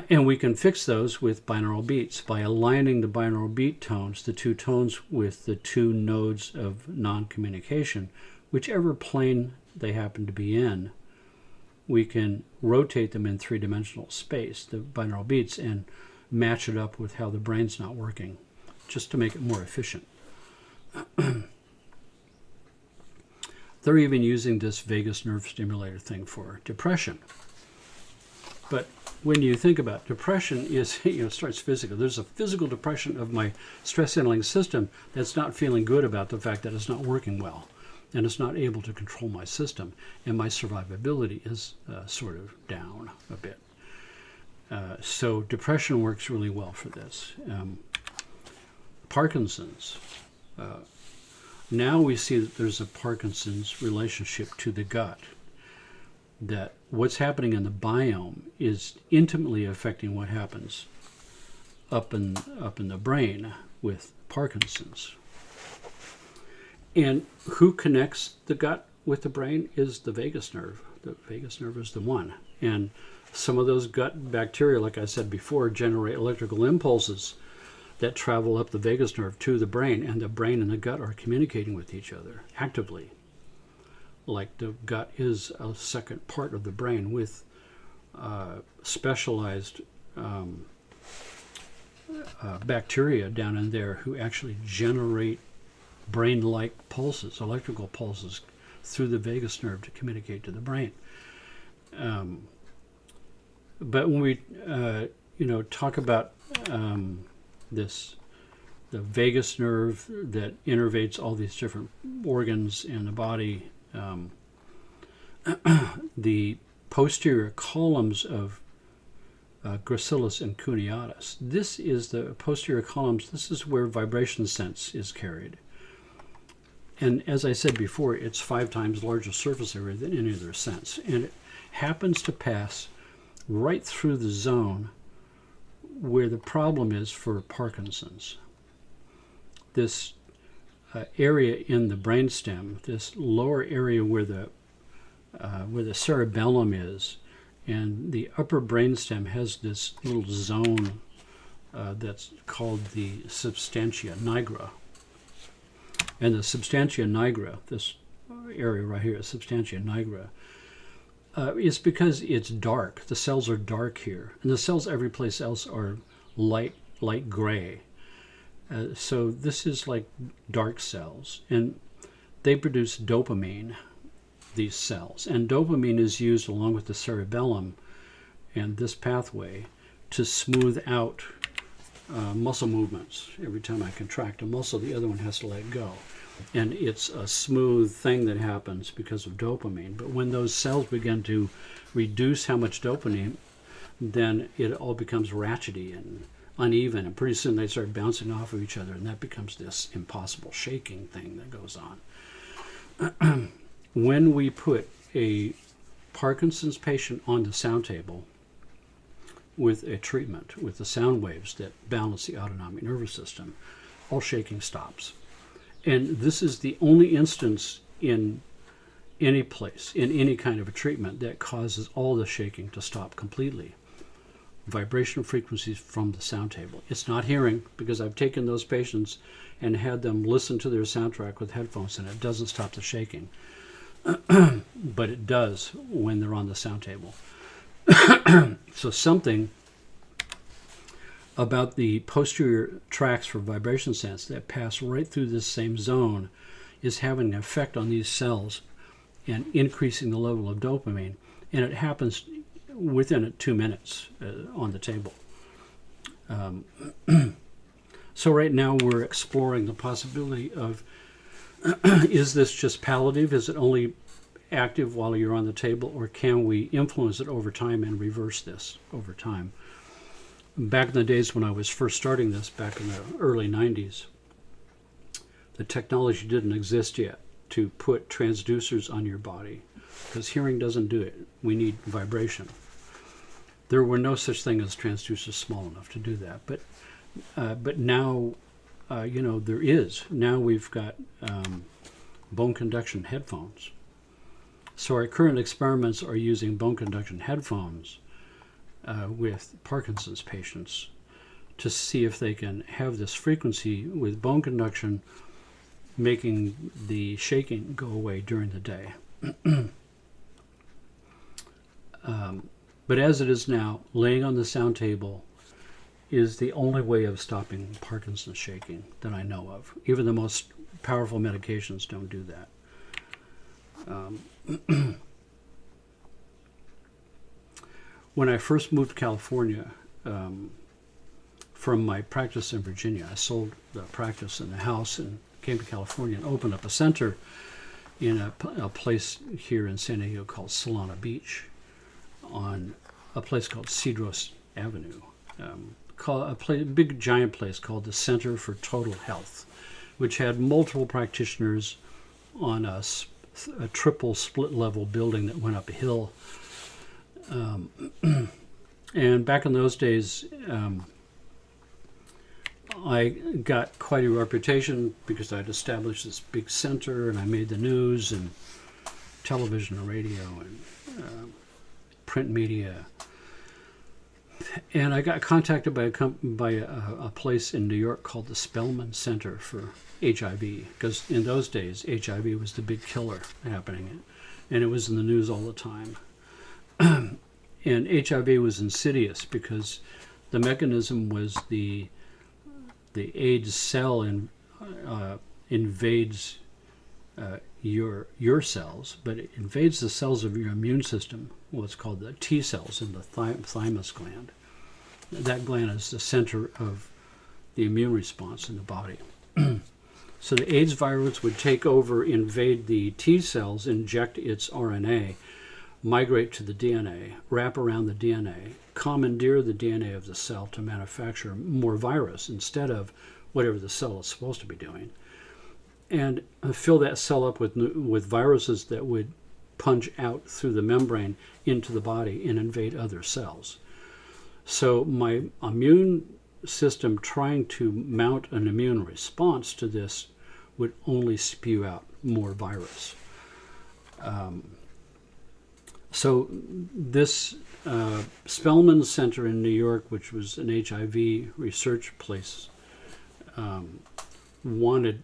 S1: And we can fix those with binaural beats by aligning the binaural beat tones, the two tones, with the two nodes of non-communication, whichever plane they happen to be in. We can rotate them in three-dimensional space, the binaural beats, and match it up with how the brain's not working, just to make it more efficient. They're even using this vagus nerve stimulator thing for depression. But when you think about depression, it starts physical. There's a physical depression of my stress handling system that's not feeling good about the fact that it's not working well, and it's not able to control my system, and my survivability is sort of down a bit. So depression works really well for this. Parkinson's. Now we see that there's a Parkinson's relationship to the gut, that what's happening in the biome is intimately affecting what happens up in the brain with Parkinson's. And who connects the gut with the brain is the vagus nerve. The vagus nerve is the one. And some of those gut bacteria, like I said before, generate electrical impulses that travel up the vagus nerve to the brain, and the brain and the gut are communicating with each other actively. Like the gut is a second part of the brain with specialized bacteria down in there who actually generate brain-like pulses, electrical pulses, through the vagus nerve to communicate to the brain. But when we talk about the vagus nerve that innervates all these different organs in the body, the posterior columns of gracilis and cuneatus. This is the posterior columns. This is where vibration sense is carried. And as I said before, it's 5 times larger surface area than any other sense. And it happens to pass right through the zone where the problem is for Parkinson's. This area in the brainstem, this lower area where the cerebellum is, and the upper brainstem has this little zone that's called the substantia nigra. And the substantia nigra, this area right here, substantia nigra, is because it's dark. The cells are dark here, and the cells every place else are light gray. So this is like dark cells, and they produce dopamine, these cells. And dopamine is used along with the cerebellum and this pathway to smooth out muscle movements. Every time I contract a muscle, the other one has to let go. And it's a smooth thing that happens because of dopamine. But when those cells begin to reduce how much dopamine, then it all becomes ratchety and uneven, and pretty soon they start bouncing off of each other, and that becomes this impossible shaking thing that goes on. When we put a Parkinson's patient on the sound table with a treatment with the sound waves that balance the autonomic nervous system, all shaking stops. And this is the only instance in any place, in any kind of a treatment, that causes all the shaking to stop completely. Vibrational frequencies from the sound table. It's not hearing, because I've taken those patients and had them listen to their soundtrack with headphones, and it doesn't stop the shaking. But it does when they're on the sound table. So something about the posterior tracts for vibration sense that pass right through this same zone is having an effect on these cells and increasing the level of dopamine. And it happens within 2 minutes on the table. So right now we're exploring the possibility of, is this just palliative? Is it only active while you're on the table, or can we influence it over time and reverse this over time? Back in the days when I was first starting this, back in the early 90s, the technology didn't exist yet to put transducers on your body, because hearing doesn't do it. We need vibration. there were no such thing as transducers small enough to do that. But now, there is. Now we've got bone conduction headphones. So our current experiments are using bone conduction headphones with Parkinson's patients to see if they can have this frequency with bone conduction making the shaking go away during the day. But as it is now, laying on the sound table is the only way of stopping Parkinson's shaking that I know of. Even the most powerful medications don't do that. When I first moved to California, from my practice in Virginia, I sold the practice in the house and came to California and opened up a center in a place here in San Diego called Solana Beach, on a place called Cedros Avenue, big giant place called the Center for Total Health, which had multiple practitioners on a triple split level building that went up a hill. And back in those days, I got quite a reputation because I'd established this big center, and I made the news and television and radio and print media. And I got contacted by a place in New York called the Spelman Center for HIV, because in those days HIV was the big killer happening, and it was in the news all the time. And HIV was insidious because the mechanism was the AIDS cell invades your cells, but it invades the cells of your immune system, what's called the T cells in the thymus gland. That gland is the center of the immune response in the body. So the AIDS virus would take over, invade the T cells, inject its RNA, migrate to the DNA, wrap around the DNA, commandeer the DNA of the cell to manufacture more virus instead of whatever the cell is supposed to be doing, and fill that cell up with viruses that would punch out through the membrane into the body and invade other cells. So my immune system, trying to mount an immune response to this, would only spew out more virus. So this Spelman Center in New York, which was an HIV research place, wanted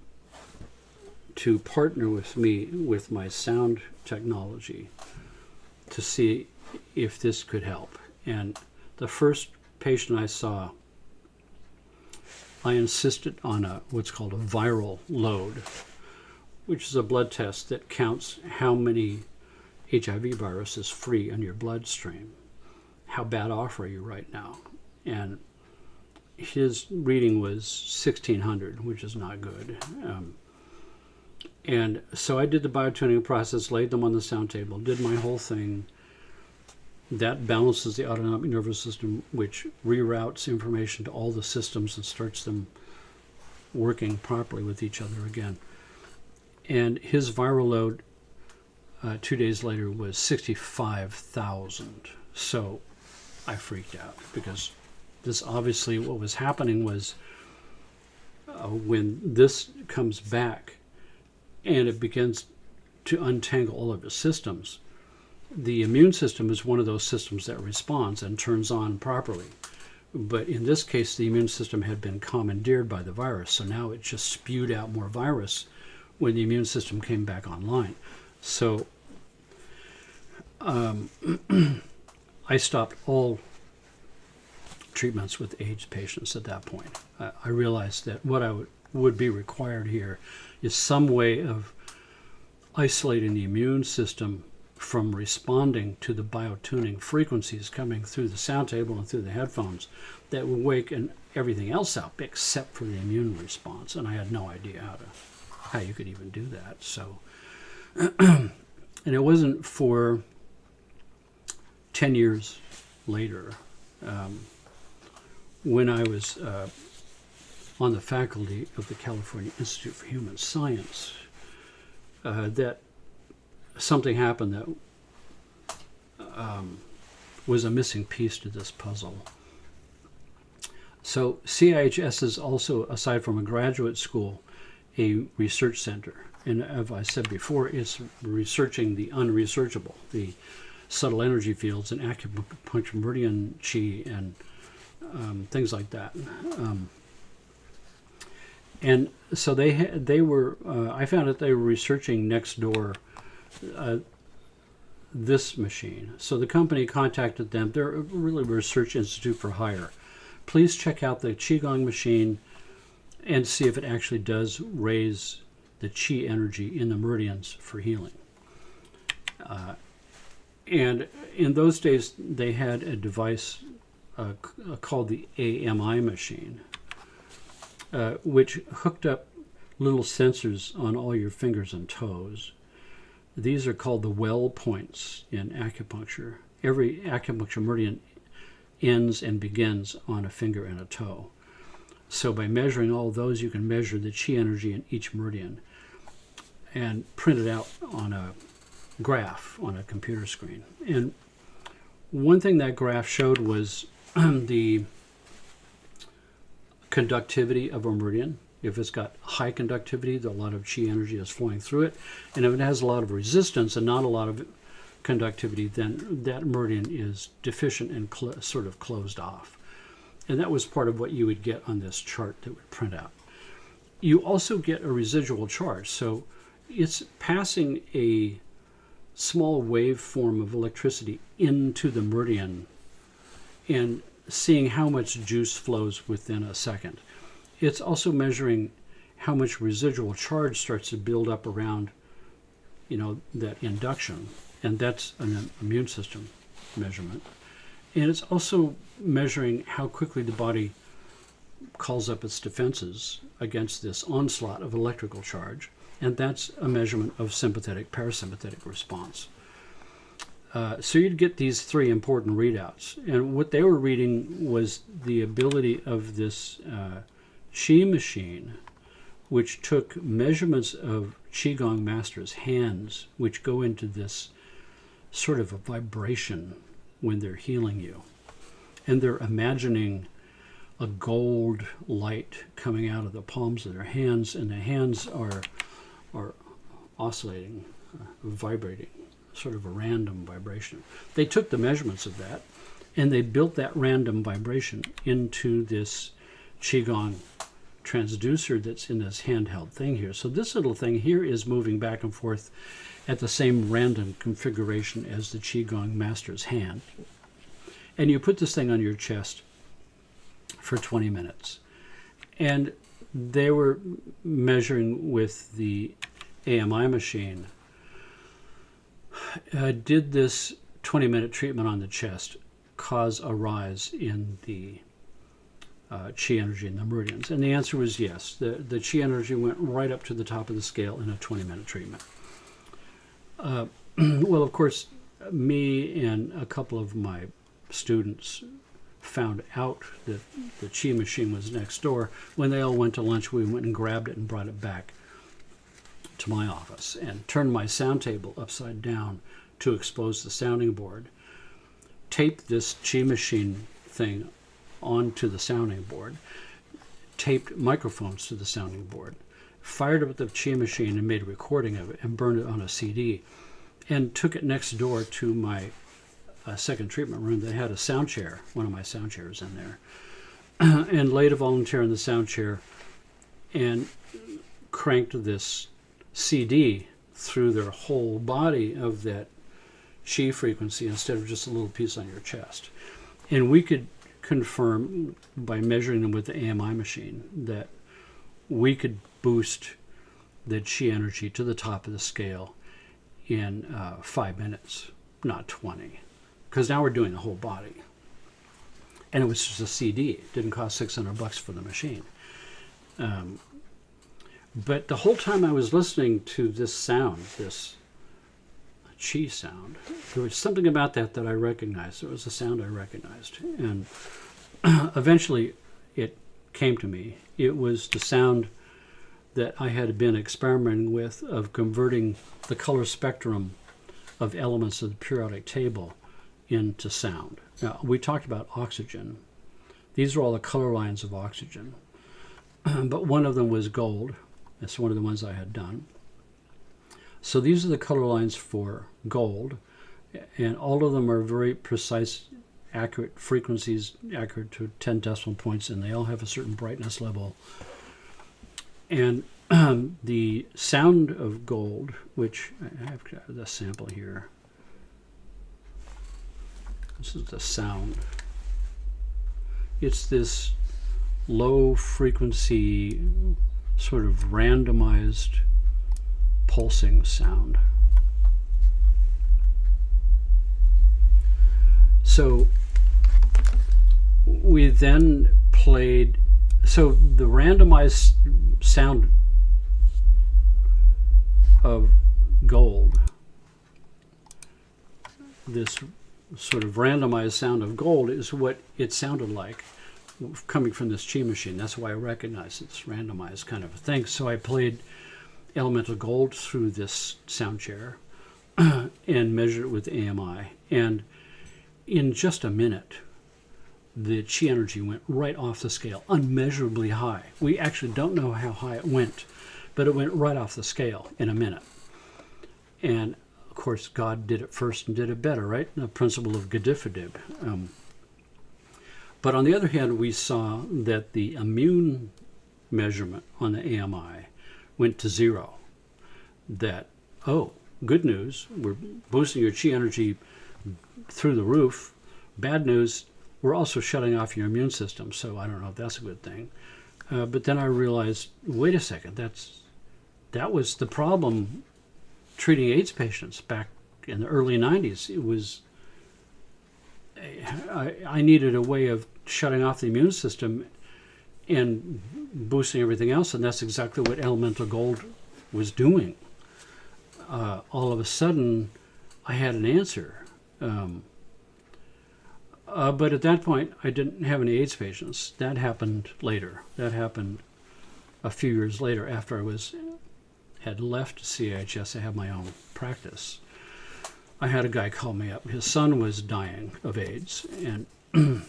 S1: to partner with me with my sound technology to see if this could help. And the first patient I saw, I insisted on what's called a viral load, which is a blood test that counts how many HIV virus is free in your bloodstream. How bad off are you right now? And his reading was 1,600, which is not good. And so I did the biotuning process, laid them on the sound table, did my whole thing. That balances the autonomic nervous system, which reroutes information to all the systems and starts them working properly with each other again. And his viral load 2 days later was 65,000. So I freaked out, because this obviously, what was happening was when this comes back and it begins to untangle all of the systems, the immune system is one of those systems that responds and turns on properly. But in this case, the immune system had been commandeered by the virus, so now it just spewed out more virus when the immune system came back online. So I stopped all treatments with AIDS patients at that point. I realized that what would be required here is some way of isolating the immune system from responding to the biotuning frequencies coming through the sound table and through the headphones that would wake everything else out except for the immune response. And I had no idea how you could even do that. So, and it wasn't for 10 years later, when I was on the faculty of the California Institute for Human Science, that something happened that was a missing piece to this puzzle. So CIHS is also, aside from a graduate school, a research center. And as I said before, it's researching the unresearchable, the subtle energy fields and acupuncture meridian chi and things like that. And so they were, I found that they were researching next door this machine. So the company contacted them. They're really a research institute for hire. Please check out the Qigong machine and see if it actually does raise the Qi energy in the meridians for healing. And in those days, they had a device called the AMI machine, which hooked up little sensors on all your fingers and toes. These are called the well points in acupuncture. Every acupuncture meridian ends and begins on a finger and a toe. So by measuring all those, you can measure the Qi energy in each meridian and print it out on a graph on a computer screen. And one thing that graph showed was the conductivity of a meridian. If it's got high conductivity, a lot of Qi energy is flowing through it. And if it has a lot of resistance and not a lot of conductivity, then that meridian is deficient and sort of closed off. And that was part of what you would get on this chart that would print out. You also get a residual charge. So it's passing a small wave form of electricity into the meridian and seeing how much juice flows within a second. It's also measuring how much residual charge starts to build up around, that induction. And that's an immune system measurement. And it's also measuring how quickly the body calls up its defenses against this onslaught of electrical charge. And that's a measurement of sympathetic, parasympathetic response. So you'd get these three important readouts. And what they were reading was the ability of this Qi machine, which took measurements of Qigong masters' hands, which go into this sort of a vibration when they're healing you. And they're imagining a gold light coming out of the palms of their hands, and the hands are oscillating, vibrating, sort of a random vibration. They took the measurements of that, and they built that random vibration into this Qigong transducer that's in this handheld thing here. So this little thing here is moving back and forth at the same random configuration as the Qigong master's hand. And you put this thing on your chest for 20 minutes. And they were measuring with the AMI machine. Did this 20-minute treatment on the chest cause a rise in the Qi energy in the meridians? And the answer was yes. The Qi energy went right up to the top of the scale in a 20-minute treatment. Well, of course, me and a couple of my students found out that the Qi machine was next door. When they all went to lunch, we went and grabbed it and brought it back to my office and turned my sound table upside down to expose the sounding board, taped this Qi machine thing onto the sounding board, taped microphones to the sounding board, fired up the Qi machine and made a recording of it and burned it on a CD, and took it next door to my second treatment room that had a sound chair, one of my sound chairs in there, and laid a volunteer in the sound chair and cranked this CD through their whole body of that Qi frequency instead of just a little piece on your chest. And we could confirm by measuring them with the AMI machine that we could boost the Qi energy to the top of the scale in 5 minutes, not 20. Because now we're doing the whole body. And it was just a CD. It didn't cost $600 for the machine. But the whole time I was listening to this sound, this Qi sound, there was something about that I recognized. It was a sound I recognized. And eventually it came to me. It was the sound that I had been experimenting with of converting the color spectrum of elements of the periodic table into sound. Now, we talked about oxygen. These are all the color lines of oxygen. But one of them was gold. That's one of the ones I had done. So these are the color lines for gold, and all of them are very precise, accurate frequencies, accurate to 10 decimal points, and they all have a certain brightness level. And the sound of gold, which I have the sample here. This is the sound. It's this low frequency, sort of randomized pulsing sound. So we then played, so the randomized sound of gold, this sort of randomized sound of gold, is what it sounded like coming from this chi machine. That's why I recognize it's randomized kind of a thing. So I played elemental gold through this sound chair and measured it with AMI. And in just a minute, the chi energy went right off the scale, unmeasurably high. We actually don't know how high it went, but it went right off the scale in a minute. And of course, God did it first and did it better, right? The principle of Gedifadib. But on the other hand, we saw that the immune measurement on the AMI went to 0. That, oh, good news, we're boosting your chi energy through the roof. Bad news, we're also shutting off your immune system. So I don't know if that's a good thing. But then I realized, wait a second, that was the problem treating AIDS patients back in the early 90s. It was, I needed a way of shutting off the immune system and boosting everything else, and that's exactly what elemental gold was doing. All of a sudden, I had an answer. But at that point, I didn't have any AIDS patients. That happened later. That happened a few years later after I had left CHS. I had my own practice. I had a guy call me up. His son was dying of AIDS, and the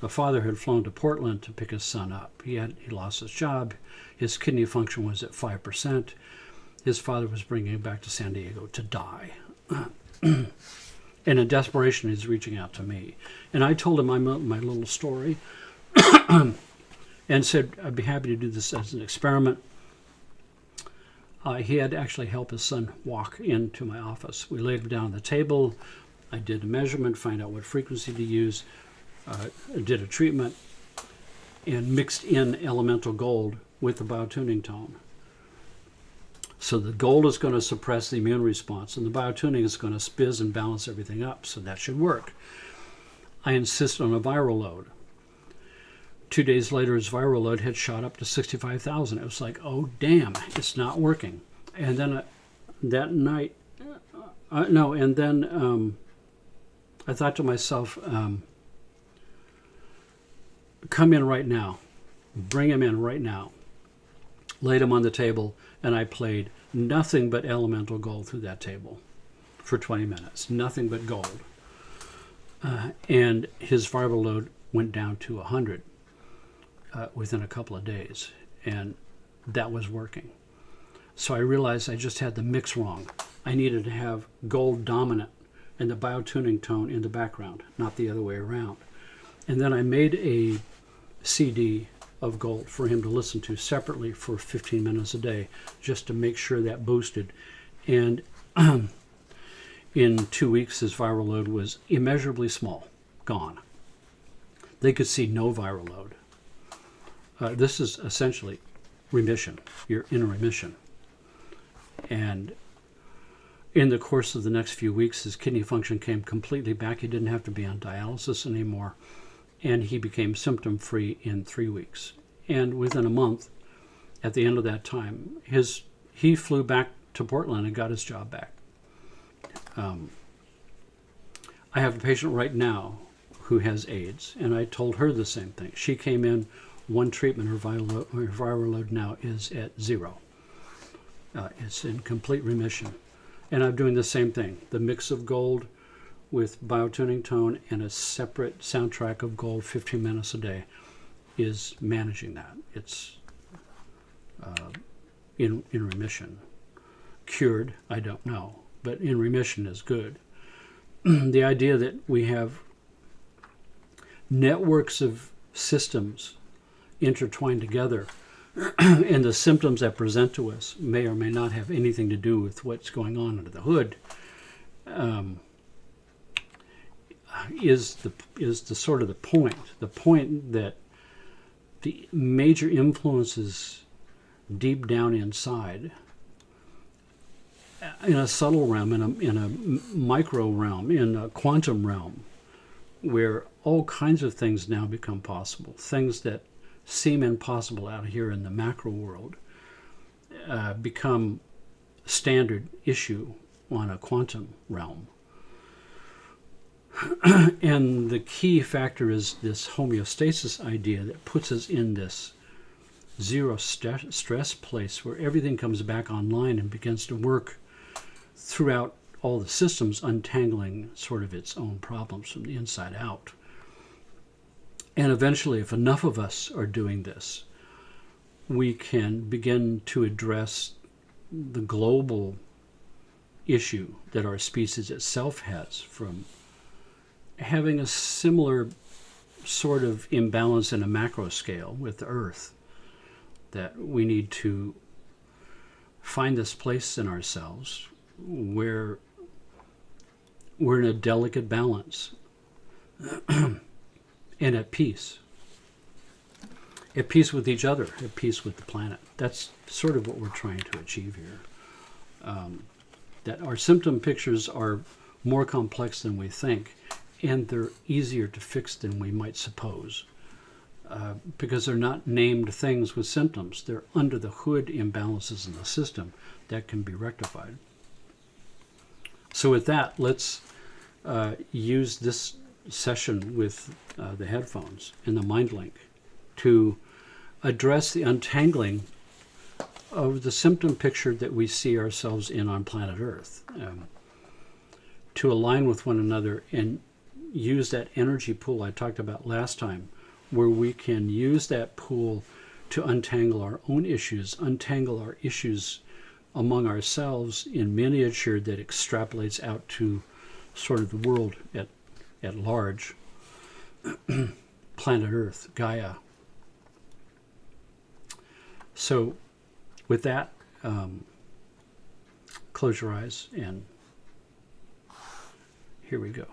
S1: father had flown to Portland to pick his son up. He lost his job. His kidney function was at 5%. His father was bringing him back to San Diego to die. And in desperation, he's reaching out to me. And I told him my little story and said I'd be happy to do this as an experiment. He had to actually help his son walk into my office. We laid him down on the table. I did a measurement, find out what frequency to use, did a treatment, and mixed in elemental gold with the biotuning tone. So the gold is going to suppress the immune response, and the biotuning is going to spizz and balance everything up, so that should work. I insisted on a viral load. 2 days later, his viral load had shot up to 65,000. It was like, oh, damn, it's not working. And then that night, I thought to myself, come in right now. Bring him in right now. Laid him on the table, and I played nothing but elemental gold through that table for 20 minutes. Nothing but gold. And his viral load went down to 100 within a couple of days. And that was working. So I realized I just had the mix wrong. I needed to have gold dominant and the biotuning tone in the background, not the other way around. And then I made a CD of gold for him to listen to separately for 15 minutes a day, just to make sure that boosted. And in 2 weeks, his viral load was immeasurably small, gone. They could see no viral load. This is essentially remission. You're in remission. And in the course of the next few weeks, his kidney function came completely back. He didn't have to be on dialysis anymore. And he became symptom-free in 3 weeks. And within a month, at the end of that time, he flew back to Portland and got his job back. I have a patient right now who has AIDS, and I told her the same thing. She came in, one treatment, her viral load now is at 0. It's in complete remission. And I'm doing the same thing. The mix of gold with biotuning tone and a separate soundtrack of gold 15 minutes a day is managing that. It's in remission. Cured, I don't know, but in remission is good. The idea that we have networks of systems intertwined together and the symptoms that present to us may or may not have anything to do with what's going on under the hood is the sort of the point that the major influences deep down inside, in a subtle realm, in a micro realm, in a quantum realm, where all kinds of things now become possible, things that seem impossible out here in the macro world become standard issue on a quantum realm. And the key factor is this homeostasis idea that puts us in this zero stress place where everything comes back online and begins to work throughout all the systems, untangling sort of its own problems from the inside out. And eventually, if enough of us are doing this, we can begin to address the global issue that our species itself has from having a similar sort of imbalance in a macro scale with the Earth, that we need to find this place in ourselves where we're in a delicate balance and at peace with each other, at peace with the planet. That's sort of what we're trying to achieve here. That our symptom pictures are more complex than we think, and they're easier to fix than we might suppose, because they're not named things with symptoms. They're under the hood imbalances in the system that can be rectified. So with that, let's use this session with the headphones and the mind link to address the untangling of the symptom picture that we see ourselves in on planet Earth, to align with one another and use that energy pool I talked about last time, where we can use that pool to untangle our own issues, untangle our issues among ourselves in miniature that extrapolates out to sort of the world at large, planet Earth, Gaia. So with that, close your eyes and here we go.